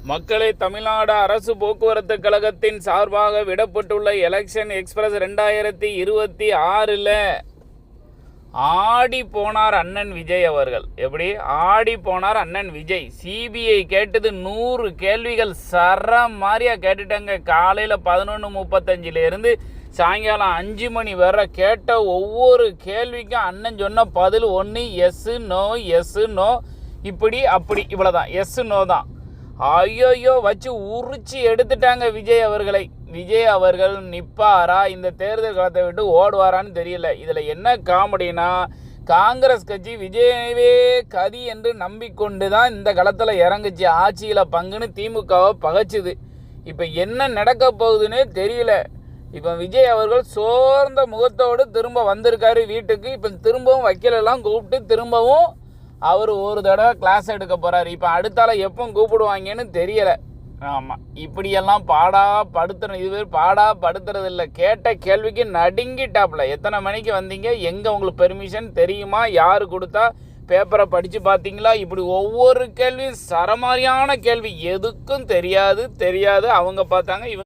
மக்களை தமிழ்நாடு அரசு போக்குவரத்து கழகத்தின் சார்பாக விடப்பட்டுள்ள எலெக்ஷன் எக்ஸ்பிரஸ் 2026 ஆடி போனார் அண்ணன் விஜய் அவர்கள். எப்படி ஆடி போனார் அண்ணன் விஜய்? சிபிஐ கேட்டது 100 கேள்விகள் மாதிரியா கேட்டுட்டாங்க. காலையில் 11:35 சாயங்காலம் 5 மணி வரை கேட்ட ஒவ்வொரு கேள்விக்கும் அண்ணன் சொன்ன பதில் ஒன்று எஸ் நோ எஸ் நோ, இப்படி அப்படி, இவ்வளோதான், எஸ் நோ தான். ஐயோயோ வச்சு உரிச்சு எடுத்துட்டாங்க விஜய் அவர்களை. விஜய் அவர்கள் நிற்பாரா, இந்த தேர்தல் காலத்தை விட்டு ஓடுவாரான்னு தெரியல. இதில் என்ன காமெடினா, காங்கிரஸ் கட்சி விஜயவே கதி என்று நம்பிக்கொண்டு தான் இந்த களத்தில் இறங்குச்சு. ஆட்சியில் பங்குன்னு திமுகவை பகைச்சுது. இப்போ என்ன நடக்க போகுதுன்னே தெரியல. இப்போ விஜய் அவர்கள் சோர்ந்த முகத்தோடு திரும்ப வந்திருக்காரு வீட்டுக்கு. இப்போ திரும்பவும் வக்கீலெல்லாம் கூப்பிட்டு திரும்பவும் அவர் ஒரு தடவை கிளாஸ் எடுக்க போகிறார். இப்போ அடுத்தால எப்போ கூப்பிடுவாங்கன்னு தெரியலை. ஆமாம், இப்படியெல்லாம் இதுவே படுத்துறது இல்லை. கேட்ட கேள்விக்கு நடுங்கிட்டாப்புல. எத்தனை மணிக்கு வந்தீங்க, எங்கே உங்களுக்கு பெர்மிஷன் தெரியுமா, யார் கொடுத்தா, பேப்பரை படித்து பார்த்தீங்களா, இப்படி ஒவ்வொரு கேள்வியும் சரமாரியான கேள்வி. எதுக்கும் தெரியாது அவங்க பார்த்தாங்க.